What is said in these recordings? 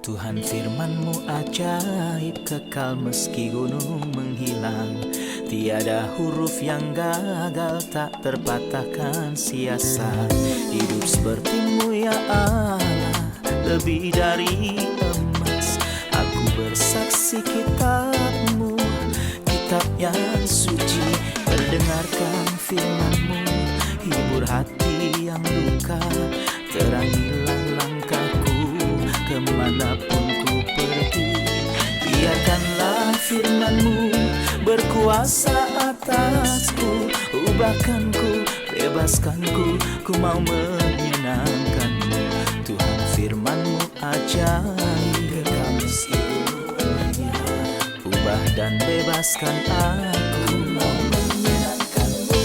Tuhan firman-Mu ajaib, kekal meski gunung menghilang. Tiada huruf yang gagal, tak terpatahkan sia-sia. Hidup seperti-Mu ya Allah, lebih dari emas. Aku bersaksi kitab-Mu, kitab yang suci. Terdengarkan firman-Mu, hibur hati yang luka. Terangilah langkahku kemanapun ku pergi. Biarkanlah firman-Mu berkuasa atasku. Ubahkanku, bebaskanku, ku mau menyenangkan-Mu. Tuhan firman-Mu ajaib, kekal meski dunia. Ubah dan bebaskan aku, mau menyenangkan-Mu.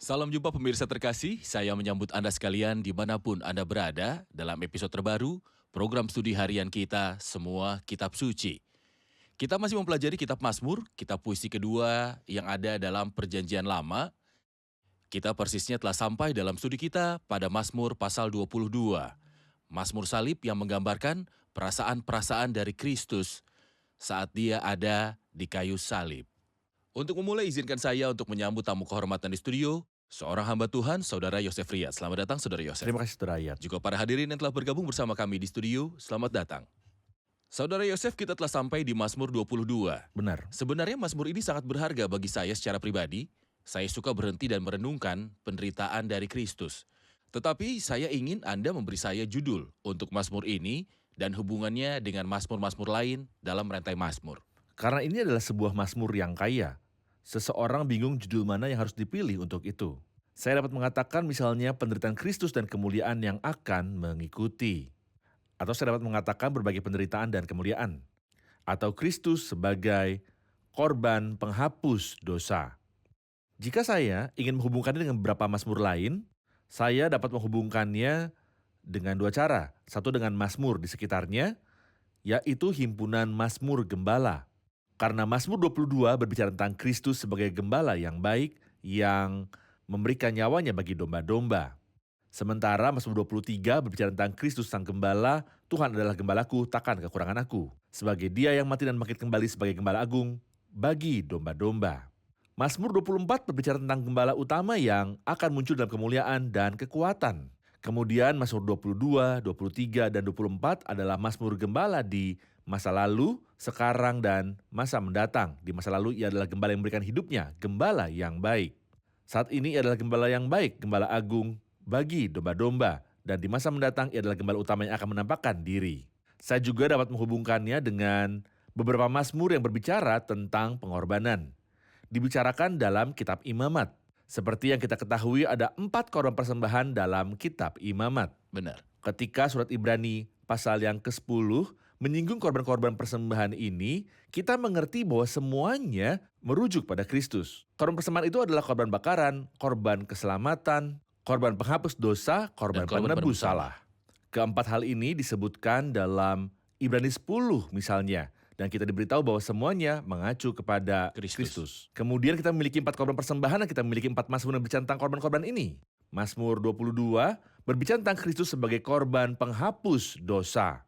Salam jumpa pemirsa terkasih, saya menyambut Anda sekalian dimanapun Anda berada dalam episode terbaru program studi harian kita Semua Kitab Suci. Kita masih mempelajari kitab Mazmur, kitab puisi kedua yang ada dalam Perjanjian Lama. Kita persisnya telah sampai dalam studi kita pada Mazmur pasal 22. Mazmur salib yang menggambarkan perasaan-perasaan dari Kristus saat dia ada di kayu salib. Untuk memulai, izinkan saya untuk menyambut tamu kehormatan di studio, seorang hamba Tuhan, Saudara Yosef Riyad. Selamat datang, Saudara Yosef. Terima kasih, Saudara Riyad. Juga para hadirin yang telah bergabung bersama kami di studio, selamat datang. Saudara Yosef, kita telah sampai di Mazmur 22. Benar. Sebenarnya Mazmur ini sangat berharga bagi saya secara pribadi. Saya suka berhenti dan merenungkan penderitaan dari Kristus. Tetapi saya ingin Anda memberi saya judul untuk Mazmur ini dan hubungannya dengan Mazmur-Mazmur lain dalam rantai Mazmur. Karena ini adalah sebuah Mazmur yang kaya. Seseorang bingung judul mana yang harus dipilih untuk itu. Saya dapat mengatakan misalnya penderitaan Kristus dan kemuliaan yang akan mengikuti. Atau saya dapat mengatakan berbagai penderitaan dan kemuliaan. Atau Kristus sebagai korban penghapus dosa. Jika saya ingin menghubungkannya dengan beberapa Mazmur lain, saya dapat menghubungkannya dengan dua cara. Satu dengan Mazmur di sekitarnya, yaitu himpunan Mazmur Gembala. Karena Mazmur 22 berbicara tentang Kristus sebagai gembala yang baik yang memberikan nyawanya bagi domba-domba. Sementara Mazmur 23 berbicara tentang Kristus sang gembala, Tuhan adalah gembalaku, takkan kekurangan aku. Sebagai dia yang mati dan bangkit kembali sebagai gembala agung bagi domba-domba. Mazmur 24 berbicara tentang gembala utama yang akan muncul dalam kemuliaan dan kekuatan. Kemudian Mazmur 22, 23, dan 24 adalah Mazmur gembala di masa lalu, sekarang, dan masa mendatang. Di masa lalu ia adalah gembala yang memberikan hidupnya, gembala yang baik. Saat ini ia adalah gembala yang baik, gembala agung bagi domba-domba. Dan di masa mendatang ia adalah gembala utama yang akan menampakkan diri. Saya juga dapat menghubungkannya dengan beberapa Mazmur yang berbicara tentang pengorbanan. Dibicarakan dalam kitab Imamat. Seperti yang kita ketahui ada 4 korban persembahan dalam kitab Imamat. Benar. Ketika surat Ibrani pasal yang ke-10 menyinggung korban-korban persembahan ini, kita mengerti bahwa semuanya merujuk pada Kristus. Korban persembahan itu adalah korban bakaran, korban keselamatan, korban penghapus dosa, korban penebus salah. Keempat hal ini disebutkan dalam Ibrani 10 misalnya. Dan kita diberitahu bahwa semuanya mengacu kepada Kristus. Kemudian kita memiliki 4 korban persembahan dan kita memiliki 4 Mazmur yang berbicara tentang korban-korban ini. Mazmur 22 berbicara tentang Kristus sebagai korban penghapus dosa.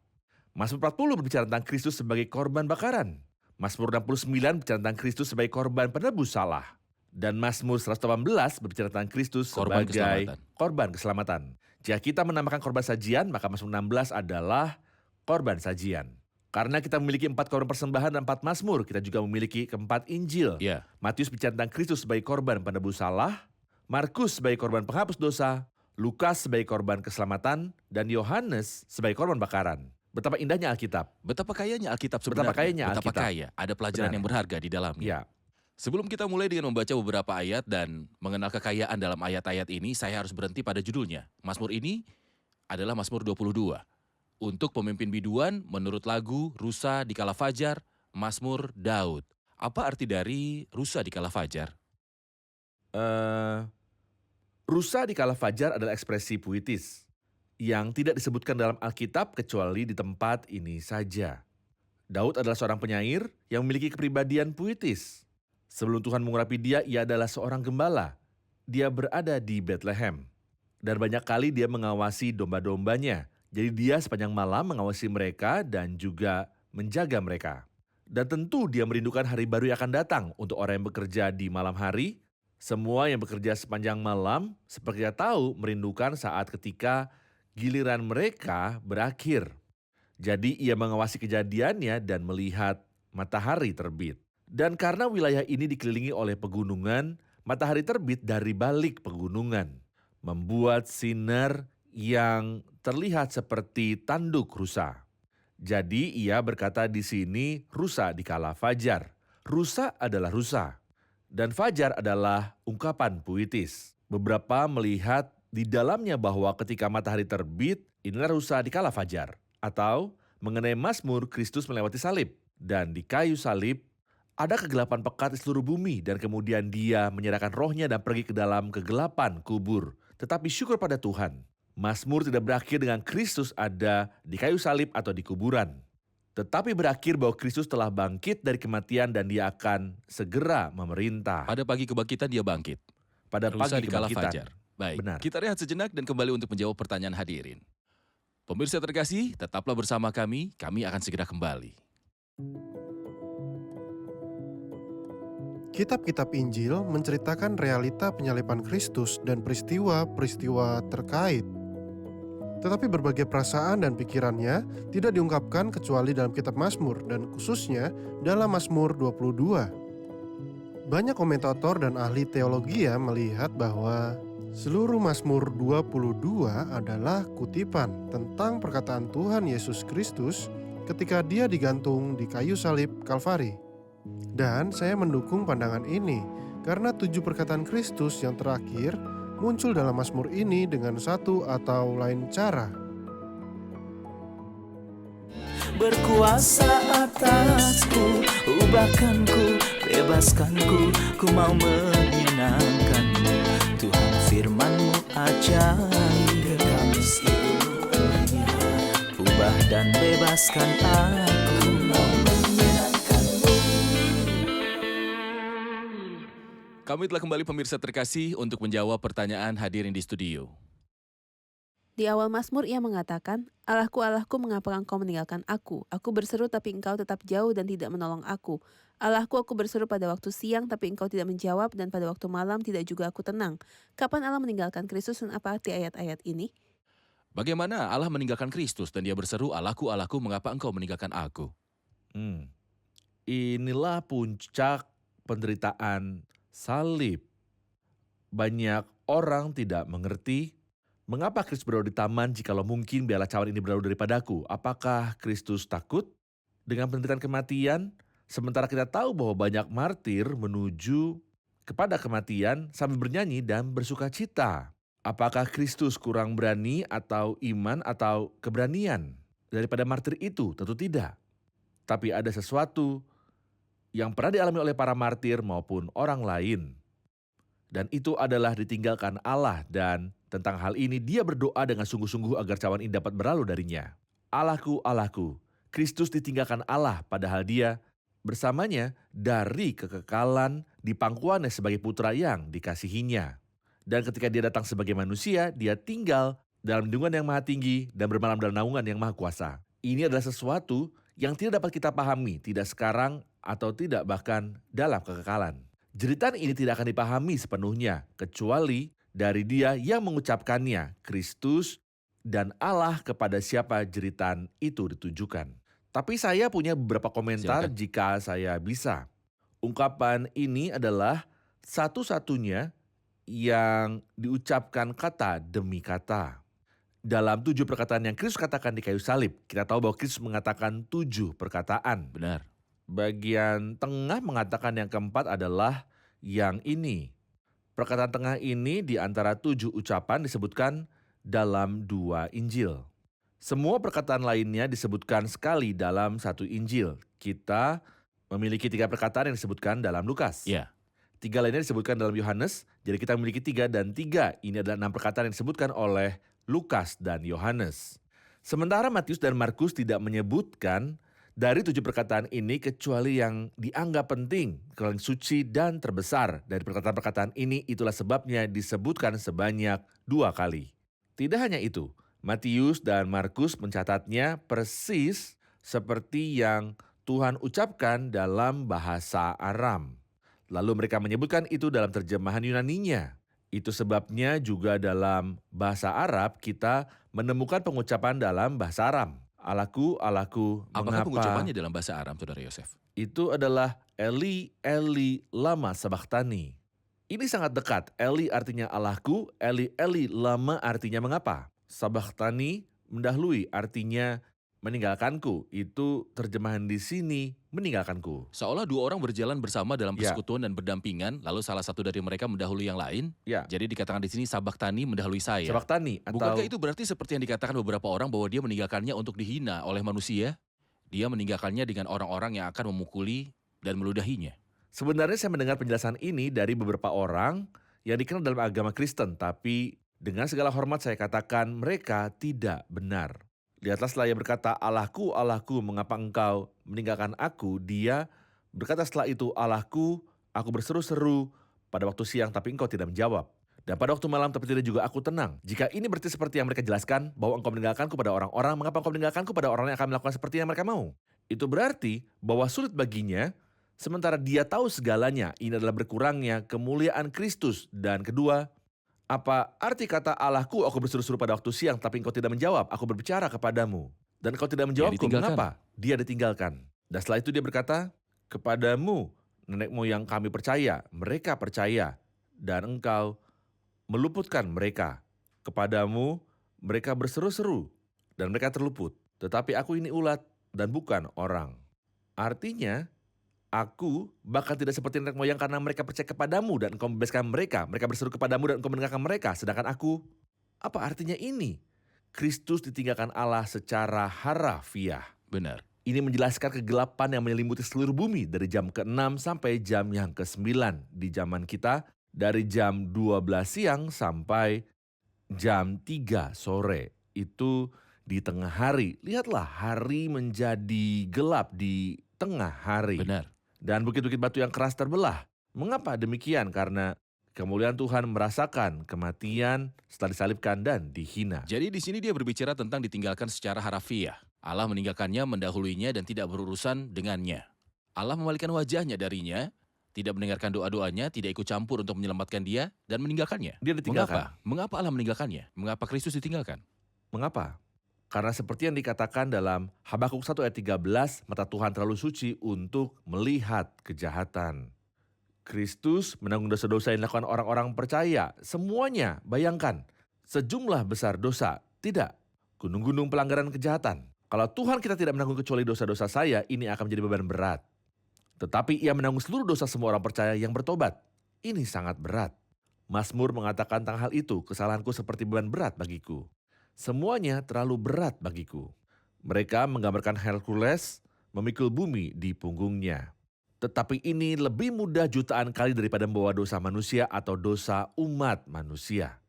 Mazmur 40 berbicara tentang Kristus sebagai korban bakaran. Mazmur 69 berbicara tentang Kristus sebagai korban penebus salah. Dan Mazmur 118 berbicara tentang Kristus sebagai korban keselamatan. Jika kita menambahkan korban sajian, maka Mazmur 16 adalah korban sajian. Karena kita memiliki 4 korban persembahan dan 4 Mazmur, kita juga memiliki keempat Injil. Matius bicara tentang Kristus sebagai korban penebus salah, Markus sebagai korban penghapus dosa, Lukas sebagai korban keselamatan, dan Yohanes sebagai korban bakaran. Betapa indahnya Alkitab. Betapa kayanya Alkitab sebenarnya. Betapa kaya. Ada pelajaran yang berharga di dalamnya. Ya. Sebelum kita mulai dengan membaca beberapa ayat dan mengenal kekayaan dalam ayat-ayat ini, saya harus berhenti pada judulnya. Mazmur ini adalah Mazmur 22. Untuk pemimpin biduan, menurut lagu Rusa di Kala Fajar, Mazmur Daud. Apa arti dari Rusa di Kala Fajar? Rusa di Kala Fajar adalah ekspresi puitis yang tidak disebutkan dalam Alkitab kecuali di tempat ini saja. Daud adalah seorang penyair yang memiliki kepribadian puitis. Sebelum Tuhan mengurapi dia, ia adalah seorang gembala. Dia berada di Bethlehem. Dan banyak kali dia mengawasi domba-dombanya. Jadi dia sepanjang malam mengawasi mereka dan juga menjaga mereka. Dan tentu dia merindukan hari baru yang akan datang untuk orang yang bekerja di malam hari. Semua yang bekerja sepanjang malam, seperti kita tahu, merindukan saat ketika giliran mereka berakhir. Jadi ia mengawasi kejadiannya dan melihat matahari terbit. Dan karena wilayah ini dikelilingi oleh pegunungan, matahari terbit dari balik pegunungan, membuat sinar yang terlihat seperti tanduk rusa. Jadi ia berkata di sini rusa di kala fajar. Rusa adalah rusa. Dan fajar adalah ungkapan puitis. Beberapa melihat di dalamnya bahwa ketika matahari terbit, inilah rusa di kala fajar. Atau mengenai Mazmur Kristus melewati salib. Dan di kayu salib ada kegelapan pekat di seluruh bumi. Dan kemudian dia menyerahkan rohnya dan pergi ke dalam kegelapan kubur. Tetapi syukur pada Tuhan, Mazmur tidak berakhir dengan Kristus ada di kayu salib atau di kuburan. Tetapi berakhir bahwa Kristus telah bangkit dari kematian dan dia akan segera memerintah. Pada pagi kebangkitan dia bangkit. Pada Rusa pagi di kala kebangkitan. fajar. Baik, Benar. kita rehat sejenak dan kembali untuk menjawab pertanyaan hadirin. Pemirsa terkasih, tetaplah bersama kami akan segera kembali. Kitab-kitab Injil menceritakan realita penyaliban Kristus dan peristiwa-peristiwa terkait. Tetapi berbagai perasaan dan pikirannya tidak diungkapkan kecuali dalam kitab Mazmur dan khususnya dalam Mazmur 22. Banyak komentator dan ahli teologi melihat bahwa seluruh Mazmur 22 adalah kutipan tentang perkataan Tuhan Yesus Kristus ketika dia digantung di kayu salib Kalvari. Dan saya mendukung pandangan ini karena 7 perkataan Kristus yang terakhir muncul dalam Mazmur ini dengan satu atau lain cara. Berkuasa atasku, ubahkanku, bebaskanku, ku mau menyenangkanmu. Tuhan firman-Mu ajaib, kekal seluruhnya. Ubah dan bebaskan aku, mau menyenangkanmu. Kami telah kembali pemirsa terkasih untuk menjawab pertanyaan hadirin di studio. Di awal Mazmur ia mengatakan, Allahku, Allahku, mengapa engkau meninggalkan aku? Aku berseru tapi engkau tetap jauh dan tidak menolong aku. Allahku, aku berseru pada waktu siang tapi engkau tidak menjawab dan pada waktu malam tidak juga aku tenang. Kapan Allah meninggalkan Kristus dan apa arti ayat-ayat ini? Bagaimana Allah meninggalkan Kristus dan dia berseru, Allahku, Allahku, mengapa engkau meninggalkan aku? Inilah puncak penderitaan salib. Banyak orang tidak mengerti mengapa Kristus berada di taman jikalau mungkin biarlah cawan ini berlalu daripadaku. Apakah Kristus takut dengan penderitaan kematian? Sementara kita tahu bahwa banyak martir menuju kepada kematian sambil bernyanyi dan bersuka cita. Apakah Kristus kurang berani atau iman atau keberanian daripada martir itu? Tentu tidak. Tapi ada sesuatu yang pernah dialami oleh para martir maupun orang lain. Dan itu adalah ditinggalkan Allah, dan tentang hal ini dia berdoa dengan sungguh-sungguh agar cawan ini dapat berlalu darinya. Allahku, Allahku, Kristus ditinggalkan Allah padahal dia bersamanya dari kekekalan di pangkuannya sebagai putra yang dikasihinya. Dan ketika dia datang sebagai manusia, dia tinggal dalam lindungan yang maha tinggi dan bermalam dalam naungan yang maha kuasa. Ini adalah sesuatu yang tidak dapat kita pahami, tidak sekarang atau tidak bahkan dalam kekekalan. Jeritan ini tidak akan dipahami sepenuhnya, kecuali dari dia yang mengucapkannya, Kristus dan Allah kepada siapa jeritan itu ditujukan. Tapi saya punya beberapa komentar jika saya bisa. Ungkapan ini adalah satu-satunya yang diucapkan kata demi kata. Dalam 7 perkataan yang Kristus katakan di kayu salib, kita tahu bahwa Kristus mengatakan 7 perkataan. Benar. Bagian tengah mengatakan yang keempat adalah yang ini. Perkataan tengah ini di antara 7 ucapan disebutkan dalam 2 Injil. Semua perkataan lainnya disebutkan sekali dalam 1 Injil. Kita memiliki 3 perkataan yang disebutkan dalam Lukas. Ya. 3 lainnya disebutkan dalam Yohanes. Jadi kita memiliki 3 dan 3. Ini adalah 6 perkataan yang disebutkan oleh Lukas dan Yohanes. Sementara Matius dan Markus tidak menyebutkan dari 7 perkataan ini kecuali yang dianggap penting, paling suci dan terbesar. Dari perkataan-perkataan ini itulah sebabnya disebutkan sebanyak 2 kali. Tidak hanya itu, Matius dan Markus mencatatnya persis seperti yang Tuhan ucapkan dalam bahasa Aram. Lalu mereka menyebutkan itu dalam terjemahan Yunaninya. Itu sebabnya juga dalam bahasa Arab kita menemukan pengucapan dalam bahasa Aram. Allahku, Allahku, Apakah mengapa? pengucapannya dalam bahasa Aram, Saudara Yosef? Itu adalah Eli, Eli, lama sabachthani. Ini sangat dekat. Eli artinya Allahku, Eli, Eli, lama artinya mengapa. Sabachthani mendahului artinya meninggalkanku. Itu terjemahan di sini meninggalkanku. Seolah dua orang berjalan bersama dalam Ya. persekutuan dan berdampingan, lalu salah satu dari mereka mendahului yang lain. Ya, Jadi dikatakan di sini Sabachthani mendahului saya. sabachthani atau Bukankah itu berarti seperti yang dikatakan beberapa orang bahwa dia meninggalkannya untuk dihina oleh manusia? Dia meninggalkannya dengan orang-orang yang akan memukuli dan meludahinya. Sebenarnya saya mendengar penjelasan ini dari beberapa orang yang dikenal dalam agama Kristen, tapi dengan segala hormat saya katakan mereka tidak benar. Lihatlah setelah ia berkata, Allahku, Allahku, mengapa engkau meninggalkan aku? Dia berkata setelah itu, Allahku, aku berseru-seru pada waktu siang tapi engkau tidak menjawab. Dan pada waktu malam tapi tidak juga aku tenang. Jika ini berarti seperti yang mereka jelaskan, bahwa engkau meninggalkanku pada orang-orang, mengapa engkau meninggalkanku pada orang yang akan melakukan seperti yang mereka mau? Itu berarti bahwa sulit baginya, sementara dia tahu segalanya, ini adalah berkurangnya kemuliaan Kristus. Dan kedua, apa arti kata Allahku, aku berseru-seru pada waktu siang, tapi engkau tidak menjawab, aku berbicara kepadamu. Dan engkau tidak menjawabku, ditinggalkan. mengapa? Dia ditinggalkan. Dan setelah itu dia berkata, kepadamu, nenek moyang kami percaya, mereka percaya. Dan engkau meluputkan mereka. Kepadamu, mereka berseru-seru, dan mereka terluput. Tetapi aku ini ulat, dan bukan orang. Artinya, aku bahkan tidak seperti nenek moyang karena mereka percaya kepadamu dan engkau membebaskan mereka. Mereka berseru kepadamu dan engkau mendengarkan mereka. Sedangkan aku, apa artinya ini? Kristus ditinggalkan Allah secara harafiah. Benar. Ini menjelaskan kegelapan yang menyelimuti seluruh bumi dari jam ke-6 sampai jam yang ke-9 di zaman kita. Dari jam 12 siang sampai jam 3 sore. Itu di tengah hari. Lihatlah, hari menjadi gelap di tengah hari. Benar. Dan bukit-bukit batu yang keras terbelah. Mengapa demikian? Karena kemuliaan Tuhan merasakan kematian setelah disalibkan dan dihina. Jadi di sini dia berbicara tentang ditinggalkan secara harafiah. Allah meninggalkannya, mendahuluinya dan tidak berurusan dengannya. Allah memalingkan wajahnya darinya, tidak mendengarkan doa-doanya, tidak ikut campur untuk menyelamatkan dia, dan meninggalkannya. Dia ditinggalkan. Mengapa? Mengapa Allah meninggalkannya? Mengapa Kristus ditinggalkan? Mengapa? Karena seperti yang dikatakan dalam Habakuk 1 ayat 13, mata Tuhan terlalu suci untuk melihat kejahatan. Kristus menanggung dosa-dosa yang dilakukan orang-orang percaya. Semuanya, bayangkan, sejumlah besar dosa. Tidak, gunung-gunung pelanggaran kejahatan. Kalau Tuhan kita tidak menanggung kecuali dosa-dosa saya, ini akan menjadi beban berat. Tetapi ia menanggung seluruh dosa semua orang percaya yang bertobat. Ini sangat berat. Mazmur mengatakan tentang hal itu, kesalahanku seperti beban berat bagiku. Semuanya terlalu berat bagiku. Mereka menggambarkan Hercules memikul bumi di punggungnya. Tetapi ini lebih mudah jutaan kali daripada membawa dosa manusia atau dosa umat manusia.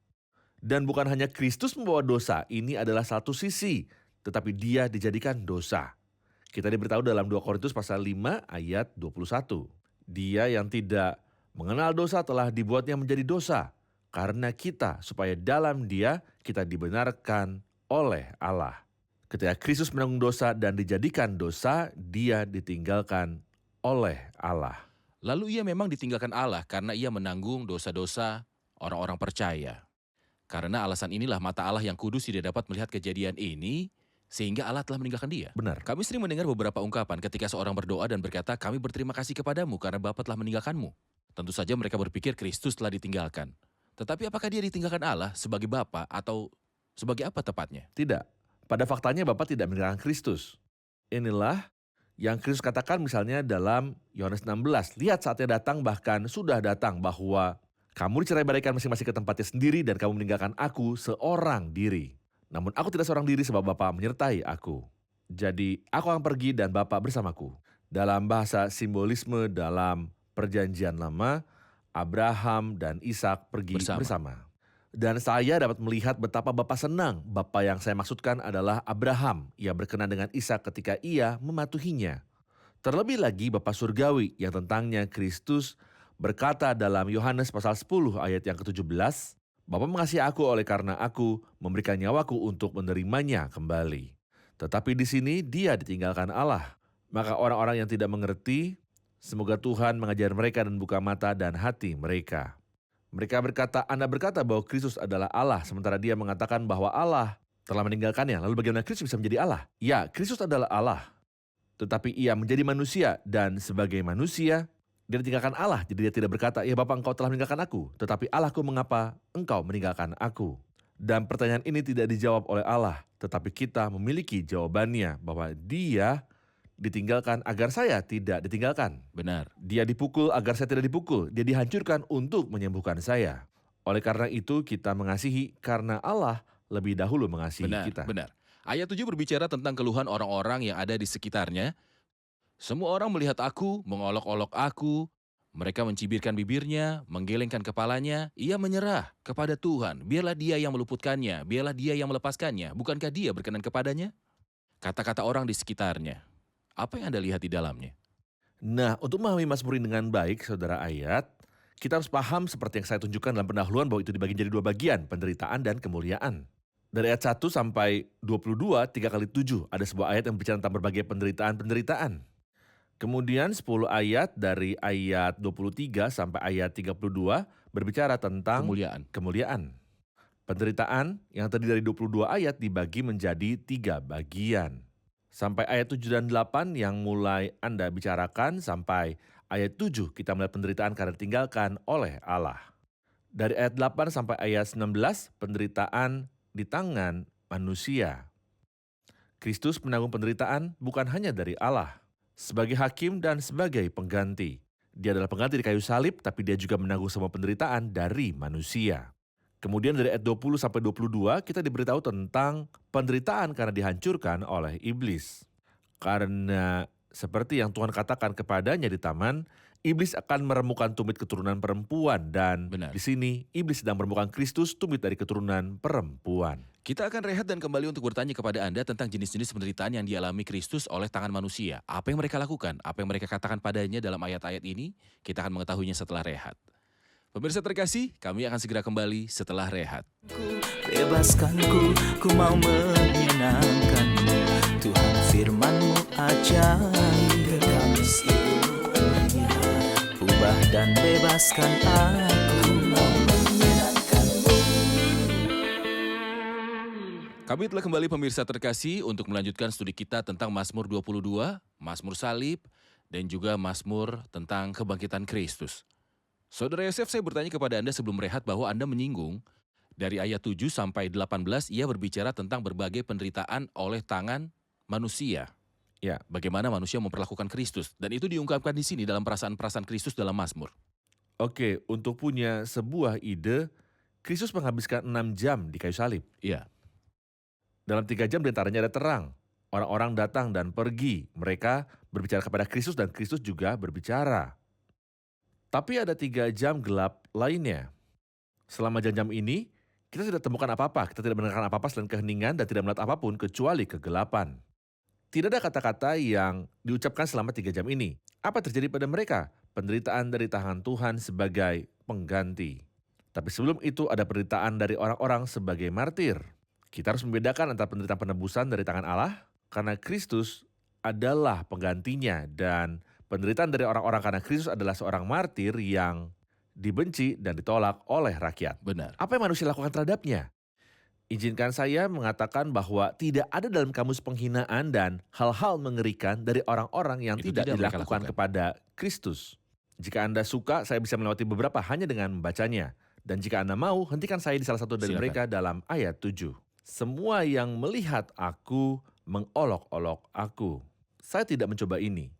Dan bukan hanya Kristus membawa dosa, ini adalah satu sisi, tetapi dia dijadikan dosa. Kita diberitahu dalam 2 Korintus pasal 5 ayat 21. Dia yang tidak mengenal dosa telah dibuatnya menjadi dosa, karena kita, supaya dalam dia kita dibenarkan oleh Allah. Ketika Kristus menanggung dosa dan dijadikan dosa, dia ditinggalkan oleh Allah. Lalu ia memang ditinggalkan Allah karena ia menanggung dosa-dosa orang-orang percaya. Karena alasan inilah mata Allah yang kudus tidak dapat melihat kejadian ini, sehingga Allah telah meninggalkan dia. Benar. Kami sering mendengar beberapa ungkapan ketika seorang berdoa dan berkata, kami berterima kasih kepadamu karena Bapa telah meninggalkanmu. Tentu saja mereka berpikir Kristus telah ditinggalkan. Tetapi apakah dia ditinggalkan Allah sebagai Bapa atau sebagai apa tepatnya? Tidak. Pada faktanya Bapa tidak meninggalkan Kristus. Inilah yang Kristus katakan misalnya dalam Yohanes 16. Lihat saatnya datang, bahkan sudah datang, bahwa kamu dicerai-beraikan masing-masing ke tempatnya sendiri dan kamu meninggalkan aku seorang diri. Namun aku tidak seorang diri sebab Bapa menyertai aku. Jadi aku akan pergi dan Bapa bersamaku. Dalam bahasa simbolisme dalam Perjanjian Lama, Abraham dan Ishak pergi bersama. Dan saya dapat melihat betapa Bapa senang. Bapa yang saya maksudkan adalah Abraham. Ia berkenan dengan Ishak ketika ia mematuhinya. Terlebih lagi Bapa surgawi yang tentangnya Kristus berkata dalam Yohanes pasal 10 ayat yang ke-17, Bapa mengasihi aku oleh karena aku memberikan nyawaku untuk menerimanya kembali. Tetapi di sini dia ditinggalkan Allah. Maka orang-orang yang tidak mengerti, semoga Tuhan mengajar mereka dan buka mata dan hati mereka. Mereka berkata, Anda berkata bahwa Kristus adalah Allah, sementara dia mengatakan bahwa Allah telah meninggalkannya. Lalu bagaimana Kristus bisa menjadi Allah? Ya, Kristus adalah Allah. Tetapi ia menjadi manusia, dan sebagai manusia, dia ditinggalkan Allah. Jadi dia tidak berkata, ya Bapa engkau telah meninggalkan aku. Tetapi Allahku, mengapa engkau meninggalkan aku? Dan pertanyaan ini tidak dijawab oleh Allah. Tetapi kita memiliki jawabannya bahwa dia ditinggalkan agar saya tidak ditinggalkan. Benar. Dia dipukul agar saya tidak dipukul. Dia dihancurkan untuk menyembuhkan saya. Oleh karena itu kita mengasihi karena Allah lebih dahulu mengasihi Benar, kita. benar. Ayat 7 berbicara tentang keluhan orang-orang yang ada di sekitarnya. Semua orang melihat aku, mengolok-olok aku. Mereka mencibirkan bibirnya, menggelengkan kepalanya. Ia menyerah kepada Tuhan. Biarlah dia yang meluputkannya, biarlah dia yang melepaskannya. Bukankah dia berkenan kepadanya? Kata-kata orang di sekitarnya. Apa yang Anda lihat di dalamnya? Nah, untuk memahami Mazmur ini dengan baik, saudara ayat, kita harus paham seperti yang saya tunjukkan dalam pendahuluan bahwa itu dibagi jadi 2 bagian, penderitaan dan kemuliaan. Dari ayat 1 sampai 22, 3 kali 7, ada sebuah ayat yang bicara tentang berbagai penderitaan-penderitaan. Kemudian 10 ayat dari ayat 23 sampai ayat 32 berbicara tentang kemuliaan. Penderitaan yang terdiri dari 22 ayat dibagi menjadi 3 bagian. Sampai ayat 7 dan 8 yang mulai Anda bicarakan sampai ayat 7 kita melihat penderitaan karena ditinggalkan oleh Allah. Dari ayat 8 sampai ayat 19 penderitaan di tangan manusia. Kristus menanggung penderitaan bukan hanya dari Allah. Sebagai hakim dan sebagai pengganti. Dia adalah pengganti di kayu salib tapi dia juga menanggung semua penderitaan dari manusia. Kemudian dari ayat 20 sampai 22 kita diberitahu tentang penderitaan karena dihancurkan oleh iblis. Karena seperti yang Tuhan katakan kepadanya di taman, iblis akan meremukkan tumit keturunan perempuan dan Benar. di sini iblis sedang meremukkan Kristus tumit dari keturunan perempuan. Kita akan rehat dan kembali untuk bertanya kepada Anda tentang jenis-jenis penderitaan yang dialami Kristus oleh tangan manusia. Apa yang mereka lakukan? Apa yang mereka katakan padanya dalam ayat-ayat ini? Kita akan mengetahuinya setelah rehat. Pemirsa terkasih, kami akan segera kembali setelah rehat. Bebaskanku, ku mau menyenangkanmu. Tuhan firman-Mu ajaib, kekal seluruhnya. Ubah dan bebaskan aku, mau menyenangkanmu. Kami telah kembali pemirsa terkasih untuk melanjutkan studi kita tentang Mazmur 22, Mazmur Salib, dan juga Mazmur tentang kebangkitan Kristus. Saudara Yosef, saya bertanya kepada Anda sebelum rehat bahwa Anda menyinggung dari ayat 7 sampai 18 ia berbicara tentang berbagai penderitaan oleh tangan manusia. Ya. Bagaimana manusia memperlakukan Kristus dan itu diungkapkan di sini dalam perasaan-perasaan Kristus dalam Mazmur. Oke, untuk punya sebuah ide, Kristus menghabiskan 6 jam di kayu salib. Iya, Dalam 3 jam diantaranya ada terang. Orang-orang datang dan pergi. Mereka berbicara kepada Kristus dan Kristus juga berbicara. Tapi ada 3 jam gelap lainnya. Selama jam-jam ini, kita tidak temukan apa-apa. Kita tidak mendengarkan apa-apa selain keheningan dan tidak melihat apapun kecuali kegelapan. Tidak ada kata-kata yang diucapkan selama 3 jam ini. Apa terjadi pada mereka? Penderitaan dari tangan Tuhan sebagai pengganti. Tapi sebelum itu ada penderitaan dari orang-orang sebagai martir. Kita harus membedakan antara penderitaan penebusan dari tangan Allah karena Kristus adalah penggantinya dan penderitaan dari orang-orang karena Kristus adalah seorang martir yang dibenci dan ditolak oleh rakyat. benar. Apa yang manusia lakukan terhadapnya? Izinkan saya mengatakan bahwa tidak ada dalam kamus penghinaan dan hal-hal mengerikan dari orang-orang yang Itu tidak tidak mereka dilakukan lakukan. kepada Kristus. Jika Anda suka, saya bisa melewati beberapa hanya dengan membacanya. Dan jika Anda mau, hentikan saya di salah satu dari Silakan. mereka dalam ayat 7. Semua yang melihat aku mengolok-olok aku. Saya tidak mencoba ini.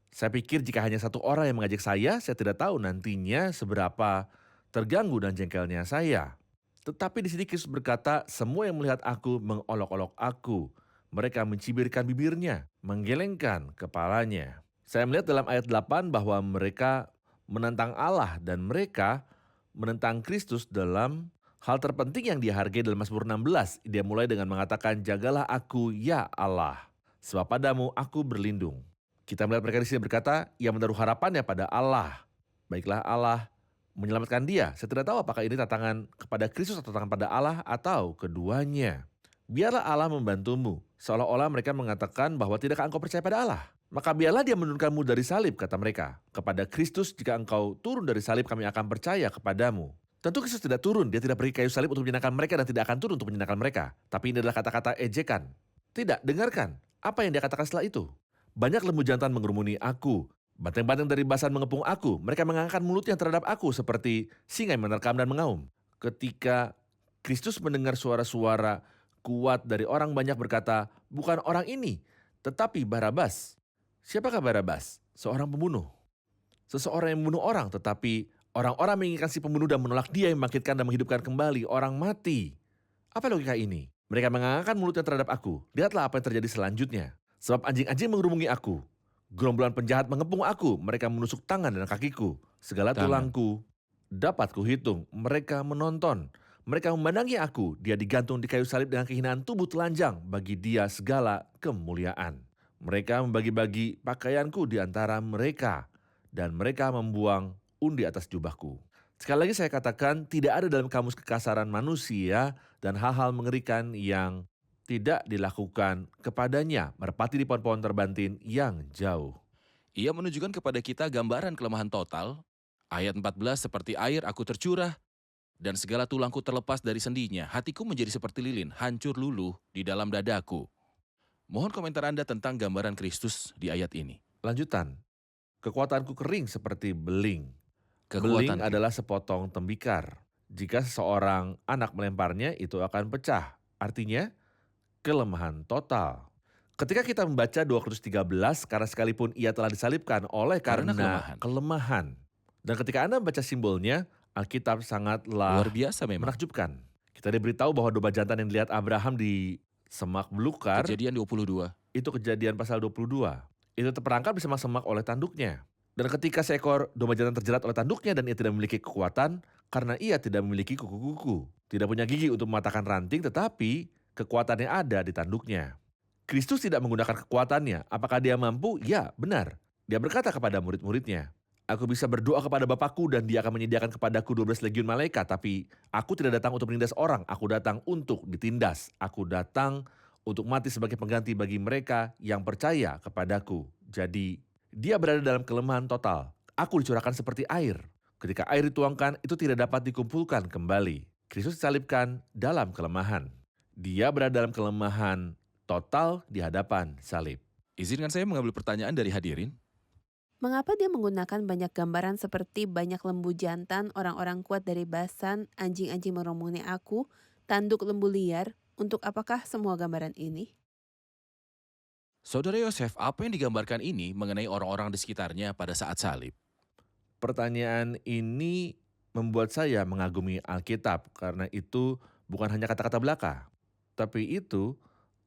Saya pikir jika hanya satu orang yang mengajak saya tidak tahu nantinya seberapa terganggu dan jengkelnya saya. Tetapi di sini Kristus berkata, semua yang melihat aku mengolok-olok aku. Mereka mencibirkan bibirnya, menggelengkan kepalanya. Saya melihat dalam ayat 8 bahwa mereka menentang Allah dan mereka menentang Kristus dalam hal terpenting yang dihargai dalam Mazmur 16. Dia mulai dengan mengatakan, jagalah aku ya Allah, sebab padamu aku berlindung. Kita melihat mereka di sini berkata, ia menaruh harapannya pada Allah. Baiklah Allah menyelamatkan dia. Saya tidak tahu apakah ini tantangan kepada Kristus atau tantangan pada Allah atau keduanya. Biarlah Allah membantumu. Seolah-olah mereka mengatakan bahwa tidakkah engkau percaya pada Allah? Maka biarlah dia menurunkanmu dari salib, kata mereka. Kepada Kristus, jika engkau turun dari salib, kami akan percaya kepadamu. Tentu Kristus tidak turun, dia tidak pergi kayu salib untuk menyenangkan mereka dan tidak akan turun untuk menyenangkan mereka. Tapi ini adalah kata-kata ejekan. Tidak, dengarkan. Apa yang dia katakan setelah itu? Banyak lembu jantan mengerumuni aku. Banteng-banteng dari basan mengepung aku. Mereka mengangkat mulutnya terhadap aku seperti singa yang menerkam dan mengaum. Ketika Kristus mendengar suara-suara kuat dari orang banyak berkata, bukan orang ini, tetapi Barabas. Siapakah Barabas? Seorang pembunuh. Seseorang yang membunuh orang, tetapi orang-orang menginginkan si pembunuh dan menolak dia yang membangkitkan dan menghidupkan kembali orang mati. Apa logika ini? Mereka mengangkat mulutnya terhadap aku. Lihatlah apa yang terjadi selanjutnya. Sebab anjing-anjing mengerumungi aku. Gerombolan penjahat mengepung aku. Mereka menusuk tangan dan kakiku. Segala tulangku dapat kuhitung. Mereka menonton. Mereka memandangi aku. Dia digantung di kayu salib dengan kehinaan tubuh telanjang. Bagi dia segala kemuliaan. Mereka membagi-bagi pakaianku di antara mereka. Dan mereka membuang undi atas jubahku. Sekali lagi saya katakan, tidak ada dalam kamus kekasaran manusia dan hal-hal mengerikan yang tidak dilakukan kepadanya, merpati di pohon-pohon terbantin yang jauh. Ia menunjukkan kepada kita gambaran kelemahan total. Ayat 14, seperti air aku tercurah, dan segala tulangku terlepas dari sendinya. Hatiku menjadi seperti lilin, hancur luluh di dalam dadaku. Mohon komentar Anda tentang gambaran Kristus di ayat ini. Lanjutan, kekuatanku kering seperti beling. Kekuatan Beling adalah sepotong tembikar. Jika seseorang anak melemparnya, itu akan pecah. Artinya, kelemahan total. Ketika kita membaca 2 Korintus 13, karena sekalipun ia telah disalibkan oleh karena kelemahan. Dan ketika Anda membaca simbolnya, Alkitab sangatlah luar biasa memang. menakjubkan. Kita diberitahu bahwa domba jantan yang dilihat Abraham di semak belukar, Kejadian 22. itu Kejadian pasal 22. Itu terperangkap di semak-semak oleh tanduknya. Dan ketika seekor domba jantan terjerat oleh tanduknya dan ia tidak memiliki kekuatan, karena ia tidak memiliki kuku-kuku. Tidak punya gigi untuk mematahkan ranting, tetapi kekuatannya ada di tanduknya. Kristus tidak menggunakan kekuatannya. Apakah dia mampu? Ya, benar. Dia berkata kepada murid-muridnya, aku bisa berdoa kepada Bapakku dan dia akan menyediakan kepadaku 12 legiun malaikat, tapi aku tidak datang untuk menindas orang, aku datang untuk ditindas. Aku datang untuk mati sebagai pengganti bagi mereka yang percaya kepadaku. Jadi, dia berada dalam kelemahan total. Aku dicurahkan seperti air. Ketika air dituangkan, itu tidak dapat dikumpulkan kembali. Kristus disalibkan dalam kelemahan. Dia berada dalam kelemahan total di hadapan salib. Izinkan saya mengambil pertanyaan dari hadirin. Mengapa dia menggunakan banyak gambaran seperti banyak lembu jantan, orang-orang kuat dari Basan, anjing-anjing meromongni aku, tanduk lembu liar? Untuk apakah semua gambaran ini? Saudara Yosef, apa yang digambarkan ini mengenai orang-orang di sekitarnya pada saat salib? Pertanyaan ini membuat saya mengagumi Alkitab karena itu bukan hanya kata-kata belaka, tapi itu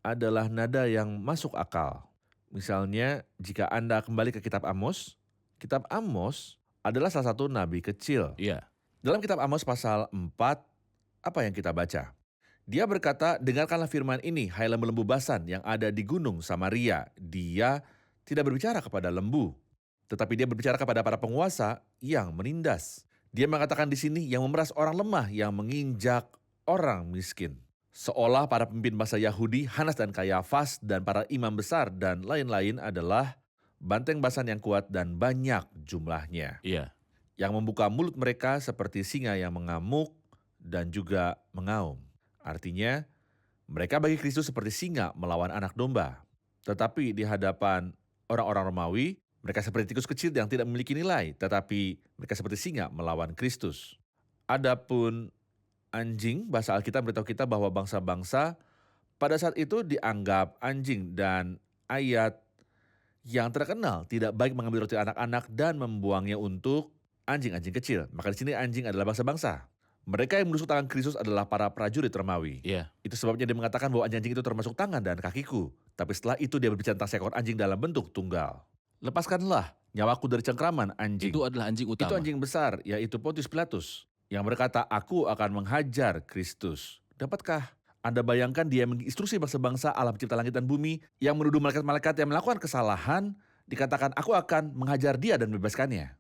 adalah nada yang masuk akal. Misalnya, jika Anda kembali ke kitab Amos adalah salah satu nabi kecil. Iya. Dalam kitab Amos pasal 4, apa yang kita baca? Dia berkata, dengarkanlah firman ini, hai lembu-lembu Basan yang ada di gunung Samaria. Dia tidak berbicara kepada lembu, tetapi dia berbicara kepada para penguasa yang menindas. Dia mengatakan di sini yang memeras orang lemah, yang menginjak orang miskin. Seolah para pemimpin bangsa Yahudi, Hanas dan Kayafas, dan para imam besar dan lain-lain adalah banteng Basan yang kuat dan banyak jumlahnya. Iya. Yang membuka mulut mereka seperti singa yang mengamuk dan juga mengaum. Artinya, mereka bagi Kristus seperti singa melawan anak domba. Tetapi di hadapan orang-orang Romawi, mereka seperti tikus kecil yang tidak memiliki nilai, tetapi mereka seperti singa melawan Kristus. Adapun anjing, bahasa Alkitab beritahu kita bahwa bangsa-bangsa pada saat itu dianggap anjing, dan ayat yang terkenal tidak baik mengambil roti anak-anak dan membuangnya untuk anjing-anjing kecil. Maka di sini anjing adalah bangsa-bangsa. Mereka yang menusuk tangan Kristus adalah para prajurit Romawi. Iya. Itu sebabnya dia mengatakan bahwa anjing itu termasuk tangan dan kakiku. Tapi setelah itu dia berbicara tentang seekor anjing dalam bentuk tunggal. Lepaskanlah nyawaku dari cengkraman anjing. Itu adalah anjing utama. Itu anjing besar, yaitu Pontius Pilatus, yang berkata, aku akan menghajar Kristus. Dapatkah Anda bayangkan dia menginstruksi bangsa-bangsa Allah pencipta langit dan bumi, yang menuduh malaikat-malaikat yang melakukan kesalahan, dikatakan aku akan menghajar dia dan membebaskannya.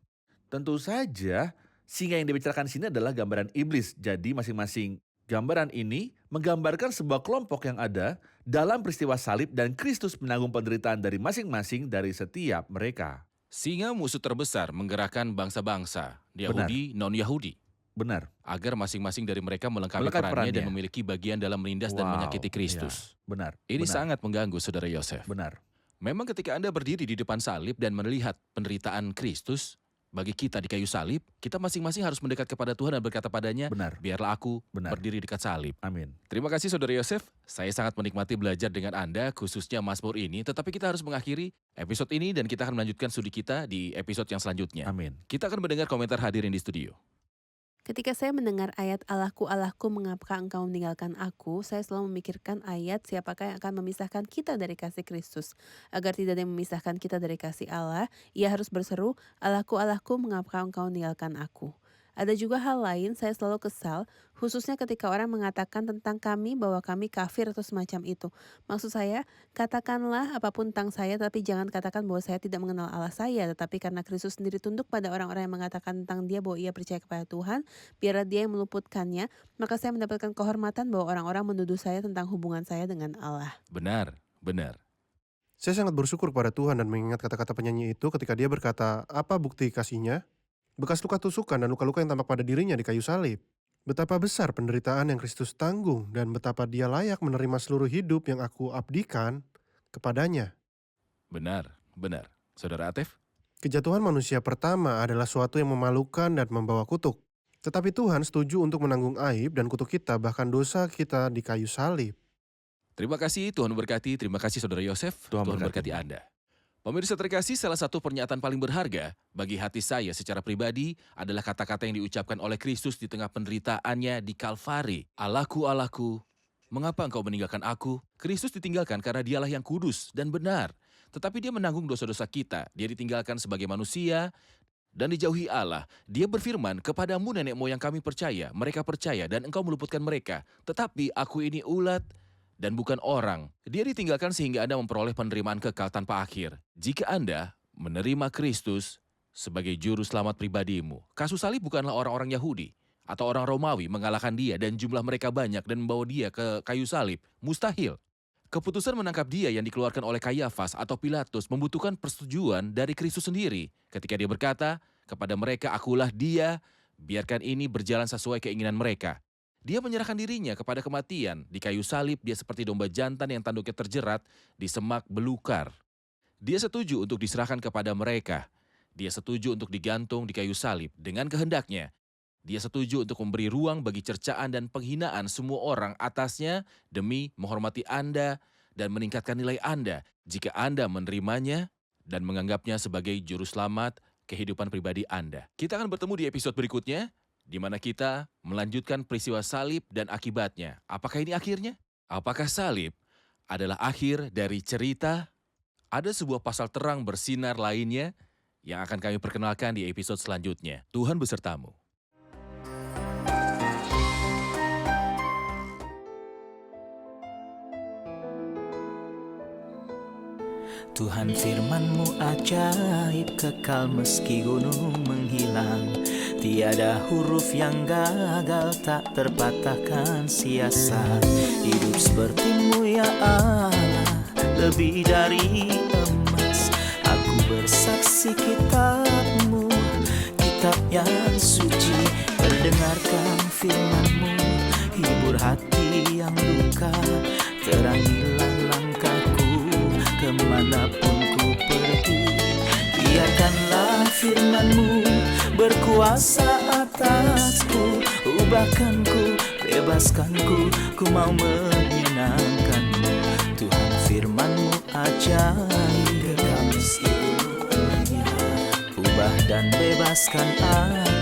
Tentu saja Singa yang dibicarakan di sini adalah gambaran iblis. Jadi masing-masing gambaran ini menggambarkan sebuah kelompok yang ada dalam peristiwa salib dan Kristus menanggung penderitaan dari masing-masing dari setiap mereka. Singa musuh terbesar menggerakkan bangsa-bangsa, Yahudi, non-Yahudi, Benar. agar masing-masing dari mereka melengkapi Melengkapi perannya dan perannya. memiliki bagian dalam menindas dan Wow, menyakiti Kristus. ya, benar. Ini benar, sangat mengganggu Saudara Yosef. benar. Memang ketika Anda berdiri di depan salib dan melihat penderitaan Kristus, bagi kita di kayu salib, kita masing-masing harus mendekat kepada Tuhan dan berkata padanya, Benar. biarlah aku Benar. berdiri dekat salib. Amin. Terima kasih Saudara Yosef, saya sangat menikmati belajar dengan Anda, khususnya Mazmur ini, tetapi kita harus mengakhiri episode ini dan kita akan melanjutkan studi kita di episode yang selanjutnya. Amin. Kita akan mendengar komentar hadirin di studio. Ketika saya mendengar ayat Allahku, Allahku, mengapakah engkau meninggalkan aku, saya selalu memikirkan ayat siapakah yang akan memisahkan kita dari kasih Kristus. Agar tidak ada yang memisahkan kita dari kasih Allah, ia harus berseru, Allahku, Allahku, mengapakah engkau meninggalkan aku. Ada juga hal lain, saya selalu kesal, khususnya ketika orang mengatakan tentang kami bahwa kami kafir atau semacam itu. Maksud saya, katakanlah apapun tentang saya, tapi jangan katakan bahwa saya tidak mengenal Allah saya, tetapi karena Kristus sendiri tunduk pada orang-orang yang mengatakan tentang dia bahwa ia percaya kepada Tuhan, biarlah dia yang meluputkannya, maka saya mendapatkan kehormatan bahwa orang-orang menuduh saya tentang hubungan saya dengan Allah. Benar, benar. Saya sangat bersyukur kepada Tuhan dan mengingat kata-kata penyanyi itu ketika dia berkata, apa bukti kasihnya? Bekas luka tusukan dan luka-luka yang tampak pada dirinya di kayu salib. Betapa besar penderitaan yang Kristus tanggung dan betapa dia layak menerima seluruh hidup yang aku abdikan kepadanya. Benar, benar. Saudara Atef? Kejatuhan manusia pertama adalah suatu yang memalukan dan membawa kutuk. Tetapi Tuhan setuju untuk menanggung aib dan kutuk kita, bahkan dosa kita di kayu salib. Terima kasih, Tuhan berkati. Terima kasih Saudara Yosef. Tuhan Tuhan berkati. berkati Anda. Pemirsa terkasih, salah satu pernyataan paling berharga bagi hati saya secara pribadi adalah kata-kata yang diucapkan oleh Kristus di tengah penderitaannya di Kalvari. Allahku, Allahku, mengapa engkau meninggalkan aku? Kristus ditinggalkan karena dialah yang kudus dan benar. Tetapi dia menanggung dosa-dosa kita. Dia ditinggalkan sebagai manusia dan dijauhi Allah. Dia berfirman, kepadamu nenek moyang kami percaya, mereka percaya dan engkau meluputkan mereka. Tetapi aku ini ulat dan bukan orang. Dia ditinggalkan sehingga Anda memperoleh penerimaan kekal tanpa akhir. Jika Anda menerima Kristus sebagai juru selamat pribadimu, kasus salib bukanlah orang-orang Yahudi atau orang Romawi mengalahkan dia dan jumlah mereka banyak dan membawa dia ke kayu salib. Mustahil. Keputusan menangkap dia yang dikeluarkan oleh Kayafas atau Pilatus membutuhkan persetujuan dari Kristus sendiri. Ketika dia berkata, kepada mereka akulah dia, biarkan ini berjalan sesuai keinginan mereka. Dia menyerahkan dirinya kepada kematian. Di kayu salib, dia seperti domba jantan yang tanduknya terjerat di semak belukar. Dia setuju untuk diserahkan kepada mereka. Dia setuju untuk digantung di kayu salib dengan kehendaknya. Dia setuju untuk memberi ruang bagi cercaan dan penghinaan semua orang atasnya demi menghormati Anda dan meningkatkan nilai Anda jika Anda menerimanya dan menganggapnya sebagai juru selamat kehidupan pribadi Anda. Kita akan bertemu di episode berikutnya, di mana kita melanjutkan peristiwa salib dan akibatnya. Apakah ini akhirnya? Apakah salib adalah akhir dari cerita? Ada sebuah pasal terang bersinar lainnya yang akan kami perkenalkan di episode selanjutnya. Tuhan besertamu. Tuhan firman-Mu ajaib, kekal meski gunung menghilang. Tiada huruf yang gagal, tak terpatahkan siasat. Hidup seperti-Mu ya Allah, lebih dari emas. Aku bersaksi kitab-Mu, kitab yang suci. Mendengarkan firman-Mu, hibur hati yang luka. Terangilah langkahku kemanapun ku pergi. Biarkanlah firman-Mu berkuasa atasku. Ubahkanku, bebaskanku, ku mau menyenangkan-Mu. Tuhan firman-Mu ajaib, kekal meski gunung. Ubah dan bebaskan aku.